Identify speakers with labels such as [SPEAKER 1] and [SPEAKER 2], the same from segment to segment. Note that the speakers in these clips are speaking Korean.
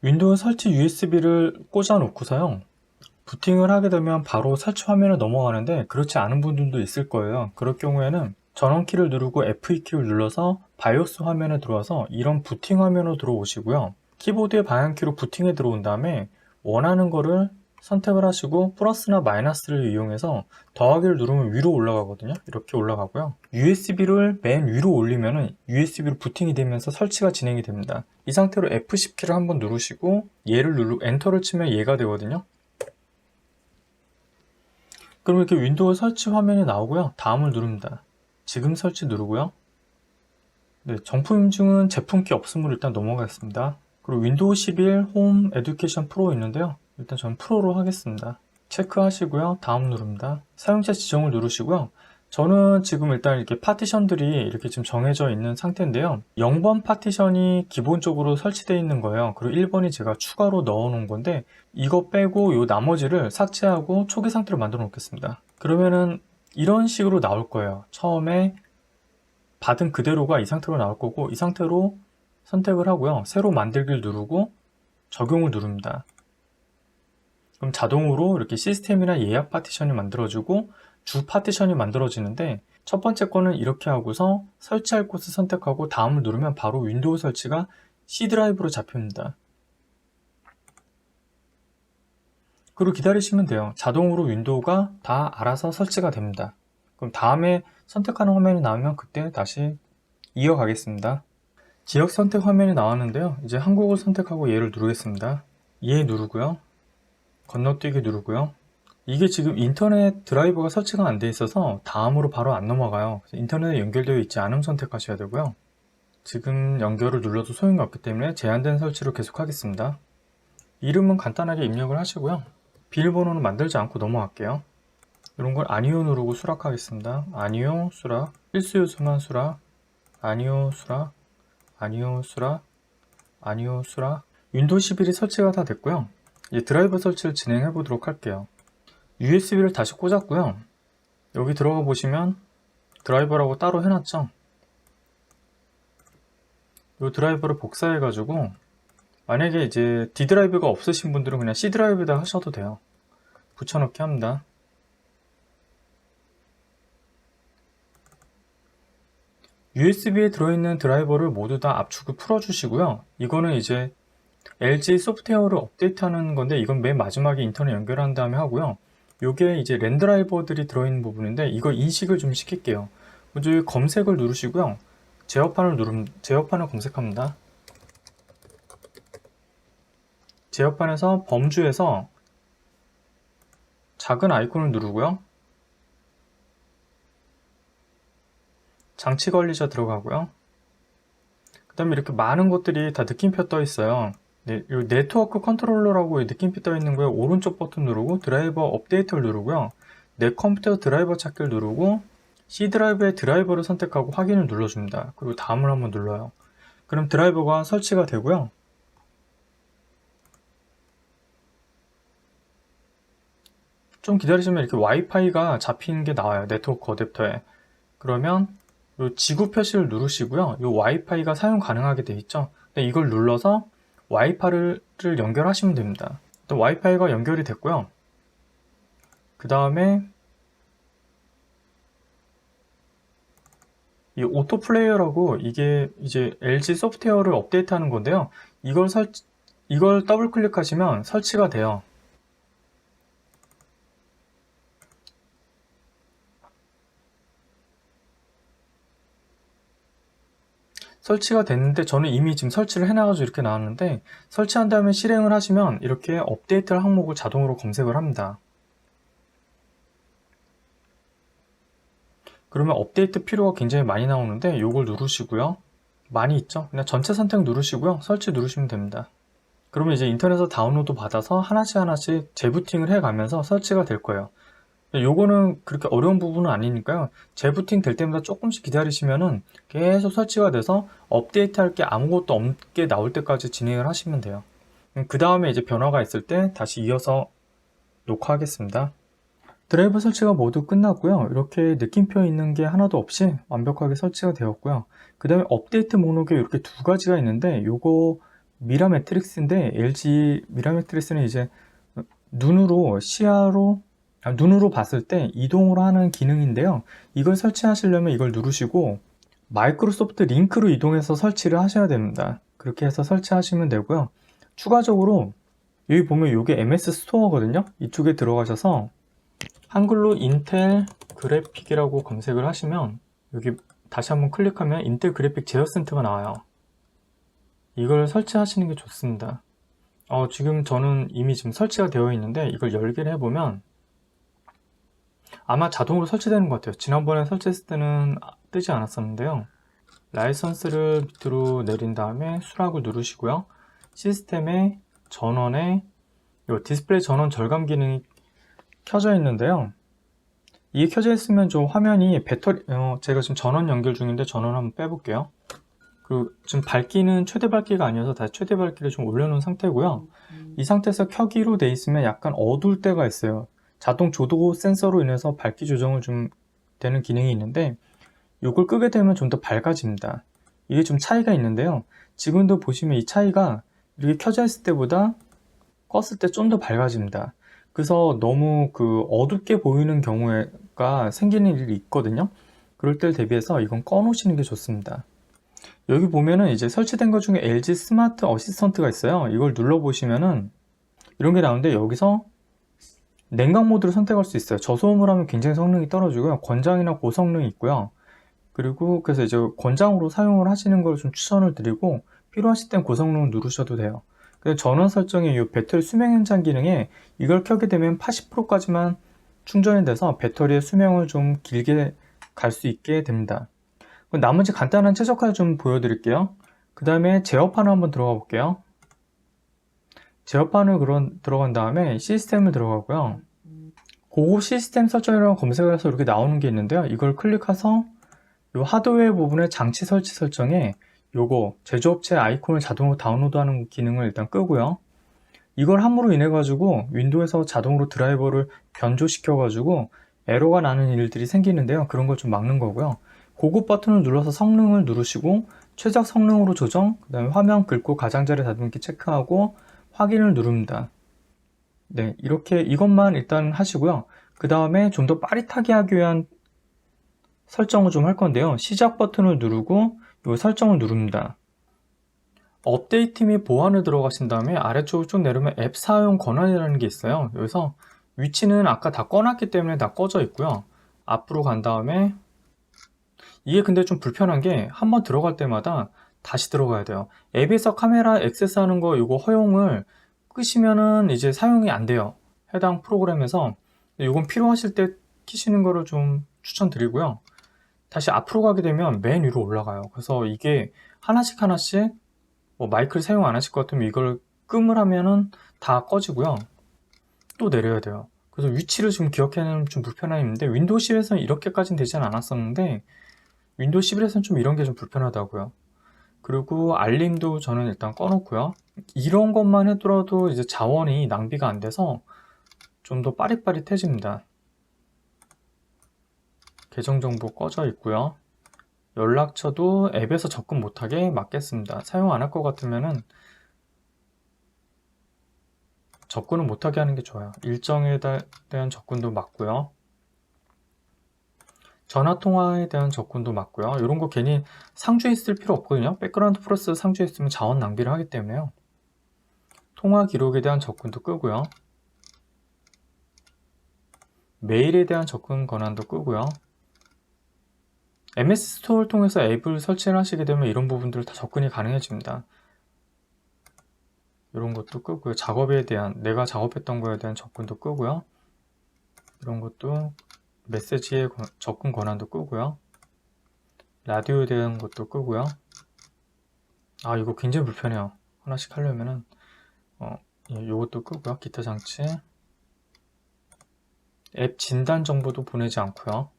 [SPEAKER 1] 윈도우 설치 USB를 꽂아 놓고서요. 부팅을 하게 되면 바로 설치 화면에 넘어가는데 그렇지 않은 분들도 있을 거예요. 그럴 경우에는 전원키를 누르고 F2키를 눌러서 바이오스 화면에 들어와서 이런 부팅 화면으로 들어오시고요. 키보드의 방향키로 부팅에 들어온 다음에 원하는 거를 선택을 하시고 플러스나 마이너스를 이용해서 더하기를 누르면 위로 올라가거든요. 이렇게 올라가고요. USB를 맨 위로 올리면은 USB로 부팅이 되면서 설치가 진행이 됩니다. 이 상태로 F10키를 한번 누르시고 얘를 누르고 엔터를 치면 얘가 되거든요. 그럼 이렇게 윈도우 설치 화면이 나오고요. 다음을 누릅니다. 지금 설치 누르고요. 네, 정품 인증은 제품키 없음으로 일단 넘어가겠습니다. 그리고 윈도우 11 홈 에듀케이션 프로 있는데요. 일단 저는 프로로 하겠습니다. 체크하시고요. 다음 누릅니다. 사용자 지정을 누르시고요. 저는 지금 일단 이렇게 파티션들이 이렇게 지금 정해져 있는 상태인데요. 0번 파티션이 기본적으로 설치되어 있는 거예요. 그리고 1번이 제가 추가로 넣어 놓은 건데 이거 빼고 요 나머지를 삭제하고 초기 상태로 만들어 놓겠습니다. 그러면은 이런 식으로 나올 거예요. 처음에 받은 그대로가 이 상태로 나올 거고 이 상태로 선택을 하고요. 새로 만들기를 누르고 적용을 누릅니다. 그럼 자동으로 이렇게 시스템이나 예약 파티션이 만들어지고 주 파티션이 만들어지는데 첫 번째 거는 이렇게 하고서 설치할 곳을 선택하고 다음을 누르면 바로 윈도우 설치가 C 드라이브로 잡힙니다. 그리고 기다리시면 돼요. 자동으로 윈도우가 다 알아서 설치가 됩니다. 그럼 다음에 선택하는 화면이 나오면 그때 다시 이어가겠습니다. 지역 선택 화면이 나왔는데요. 이제 한국을 선택하고 얘를 누르겠습니다. 얘 누르고요. 건너뛰기 누르고요. 이게 지금 인터넷 드라이버가 설치가 안 돼 있어서 다음으로 바로 안 넘어가요. 인터넷에 연결되어 있지 않음 선택하셔야 되고요. 지금 연결을 눌러도 소용이 없기 때문에 제한된 설치로 계속 하겠습니다. 이름은 간단하게 입력을 하시고요. 비밀번호는 만들지 않고 넘어갈게요. 이런 걸 아니요 누르고 수락하겠습니다. 아니요 수락, 필수 요소만 수락, 아니요 수락, 아니요 수락, 아니요 수락. 윈도우 11이 설치가 다 됐고요. 이제 드라이버 설치를 진행해 보도록 할게요. USB를 다시 꽂았고요. 여기 들어가 보시면 드라이버라고 따로 해놨죠. 이 드라이버를 복사해 가지고 만약에 이제 D 드라이브가 없으신 분들은 그냥 C 드라이브에다 하셔도 돼요. 붙여넣기 합니다. USB에 들어있는 드라이버를 모두 다 압축을 풀어주시고요. 이거는 이제 LG 소프트웨어를 업데이트하는 건데 이건 맨 마지막에 인터넷 연결한 다음에 하고요. 요게 이제 랜 드라이버들이 들어있는 부분인데 이거 인식을 좀 시킬게요. 먼저 검색을 누르시고요. 제어판을 검색합니다. 제어판에서 범주에서 작은 아이콘을 누르고요. 장치 관리자 들어가고요. 그 다음에 이렇게 많은 것들이 다 느낌표 떠 있어요. 네, 이 네트워크 컨트롤러라고 느낌표 떠 있는 거에 오른쪽 버튼 누르고 드라이버 업데이트를 누르고요. 내 컴퓨터 드라이버 찾기를 누르고 C 드라이브의 드라이버를 선택하고 확인을 눌러줍니다. 그리고 다음을 한번 눌러요. 그럼 드라이버가 설치가 되고요. 좀 기다리시면 이렇게 와이파이가 잡히는 게 나와요. 네트워크 어댑터에. 그러면 이 지구 표시를 누르시고요. 이 와이파이가 사용 가능하게 돼 있죠. 근데 이걸 눌러서 와이파이를 연결하시면 됩니다. 또 와이파이가 연결이 됐고요. 그 다음에 이 오토 플레이어라고 이게 이제 LG 소프트웨어를 업데이트하는 건데요. 이걸 더블 클릭하시면 설치가 돼요. 설치가 됐는데 저는 이미 지금 설치를 해놔가지고 이렇게 나왔는데 설치한 다음에 실행을 하시면 이렇게 업데이트할 항목을 자동으로 검색을 합니다. 그러면 업데이트 필요가 굉장히 많이 나오는데 이걸 누르시고요. 많이 있죠? 그냥 전체 선택 누르시고요. 설치 누르시면 됩니다. 그러면 이제 인터넷에서 다운로드 받아서 하나씩 재부팅을 해가면서 설치가 될 거예요. 요거는 그렇게 어려운 부분은 아니니까요. 재부팅 될 때마다 조금씩 기다리시면은 계속 설치가 돼서 업데이트 할 게 아무것도 없게 나올 때까지 진행을 하시면 돼요. 그 다음에 이제 변화가 있을 때 다시 이어서 녹화하겠습니다. 드라이버 설치가 모두 끝났고요. 이렇게 느낌표 있는 게 하나도 없이 완벽하게 설치가 되었고요. 그 다음에 업데이트 목록에 이렇게 두 가지가 있는데 요거 미라 매트릭스인데 LG 미라 매트릭스는 이제 눈으로 눈으로 봤을 때 이동을 하는 기능인데요. 이걸 설치하시려면 이걸 누르시고 마이크로소프트 링크로 이동해서 설치를 하셔야 됩니다. 그렇게 해서 설치하시면 되고요. 추가적으로 여기 보면 이게 MS 스토어거든요. 이쪽에 들어가셔서 한글로 인텔 그래픽이라고 검색을 하시면 여기 다시 한번 클릭하면 인텔 그래픽 제어 센터가 나와요. 이걸 설치하시는 게 좋습니다. 지금 저는 이미 지금 설치가 되어 있는데 이걸 열기를 해보면 아마 자동으로 설치되는 것 같아요. 지난번에 설치했을 때는 뜨지 않았었는데요. 라이선스를 밑으로 내린 다음에 수락을 누르시고요. 시스템의 전원에 이 디스플레이 전원 절감 기능이 켜져 있는데요. 이게 켜져 있으면 좀 화면이 배터리 제가 지금 전원 연결 중인데 전원 한번 빼볼게요. 그리고 지금 밝기는 최대 밝기가 아니어서 다시 최대 밝기를 좀 올려놓은 상태고요. 이 상태에서 켜기로 돼 있으면 약간 어두울 때가 있어요. 자동 조도 센서로 인해서 밝기 조정을 좀 되는 기능이 있는데 이걸 끄게 되면 좀 더 밝아집니다. 이게 좀 차이가 있는데요. 지금도 보시면 이 차이가 이렇게 켜져 있을 때보다 껐을 때 좀 더 밝아집니다. 그래서 너무 어둡게 보이는 경우가 생기는 일이 있거든요. 그럴 때를 대비해서 이건 꺼놓으시는 게 좋습니다. 여기 보면은 이제 설치된 것 중에 LG 스마트 어시스턴트가 있어요. 이걸 눌러보시면은 이런 게 나오는데 여기서 냉각 모드를 선택할 수 있어요. 저소음을 하면 굉장히 성능이 떨어지고요. 권장이나 고성능이 있고요. 그리고 그래서 이제 권장으로 사용을 하시는 걸 좀 추천을 드리고 필요하실 땐 고성능 누르셔도 돼요. 그래서 전원 설정의 이 배터리 수명 연장 기능에 이걸 켜게 되면 80%까지만 충전이 돼서 배터리의 수명을 좀 길게 갈 수 있게 됩니다. 나머지 간단한 최적화를 좀 보여드릴게요. 그 다음에 제어판을 한번 들어가 볼게요. 제어판을 들어간 다음에 시스템을 들어가고요. 고급 시스템 설정이라고 검색을 해서 이렇게 나오는 게 있는데요. 이걸 클릭해서 이 하드웨어 부분의 장치 설치 설정에 요거 제조업체 아이콘을 자동으로 다운로드하는 기능을 일단 끄고요. 이걸 함으로 인해 가지고 윈도우에서 자동으로 드라이버를 변조시켜 가지고 에러가 나는 일들이 생기는데요. 그런 걸 좀 막는 거고요. 고급 버튼을 눌러서 성능을 누르시고 최적 성능으로 조정, 그 다음에 화면 긁고 가장자리 다듬기 체크하고 확인을 누릅니다. 네, 이렇게 이것만 일단 하시고요. 그 다음에 좀 더 빠릿하게 하기 위한 설정을 좀 할 건데요. 시작 버튼을 누르고 이 설정을 누릅니다. 업데이트 및 보안을 들어가신 다음에 아래쪽으로 쭉 내려오면 앱 사용 권한이라는 게 있어요. 여기서 위치는 아까 다 꺼놨기 때문에 다 꺼져 있고요. 앞으로 간 다음에 이게 근데 좀 불편한 게 한번 들어갈 때마다 다시 들어가야 돼요. 앱에서 카메라 액세스하는 거 이거 허용을 끄시면은 이제 사용이 안 돼요. 해당 프로그램에서. 이건 필요하실 때 키시는 거를 좀 추천드리고요. 다시 앞으로 가게 되면 맨 위로 올라가요. 그래서 이게 하나씩 뭐 마이크를 사용 안 하실 것 같으면 이걸 끔을 하면은 다 꺼지고요. 또 내려야 돼요. 그래서 위치를 좀 기억하는 좀 불편함이 있는데 윈도우 10에서는 이렇게까지는 되지는 않았었는데 윈도우 11에서는 좀 이런 게 좀 불편하다고요. 그리고 알림도 저는 일단 꺼놓고요. 이런 것만 해더라도 이제 자원이 낭비가 안 돼서 좀 더 빠릿빠릿해집니다. 계정 정보 꺼져 있고요. 연락처도 앱에서 접근 못하게 막겠습니다. 사용 안 할 것 같으면은 접근을 못하게 하는 게 좋아요. 일정에 대한 접근도 막고요. 전화통화에 대한 접근도 막고요. 이런 거 괜히 상주에 있을 필요 없거든요. 백그라운드 플러스 상주에 있으면 자원 낭비를 하기 때문에요. 통화 기록에 대한 접근도 끄고요. 메일에 대한 접근 권한도 끄고요. MS 스토어를 통해서 앱을 설치를 하시게 되면 이런 부분들 다 접근이 가능해집니다. 이런 것도 끄고요. 작업에 대한 내가 작업했던 거에 대한 접근도 끄고요. 이런 것도 메시지의 접근 권한도 끄고요. 라디오에 대한 것도 끄고요. 이거 굉장히 불편해요. 하나씩 하려면은 요것도 끄고요. 기타 장치 앱 진단 정보도 보내지 않고요.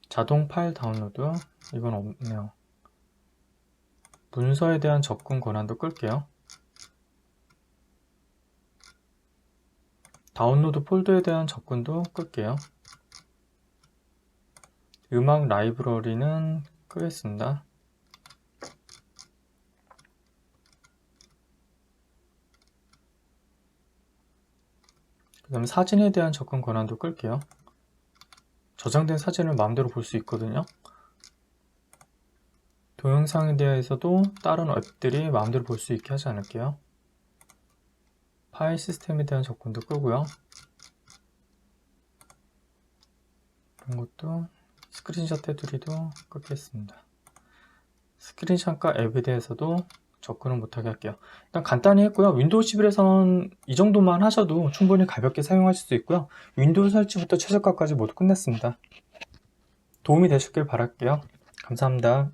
[SPEAKER 1] 자동 파일 다운로드 이건 없네요. 문서에 대한 접근 권한도 끌게요. 다운로드 폴더에 대한 접근도 끌게요. 음악 라이브러리는 끄겠습니다. 그 다음에 사진에 대한 접근 권한도 끌게요. 저장된 사진을 마음대로 볼 수 있거든요. 동영상에 대해서도 다른 앱들이 마음대로 볼 수 있게 하지 않을게요. 파일 시스템에 대한 접근도 끄고요. 이런 것도 스크린샷 테두리도 끄겠습니다. 스크린샷과 앱에 대해서도 접근을 못하게 할게요. 일단 간단히 했고요. 윈도우 11에선 이 정도만 하셔도 충분히 가볍게 사용하실 수 있고요. 윈도우 설치부터 최저가까지 모두 끝냈습니다. 도움이 되셨길 바랄게요. 감사합니다.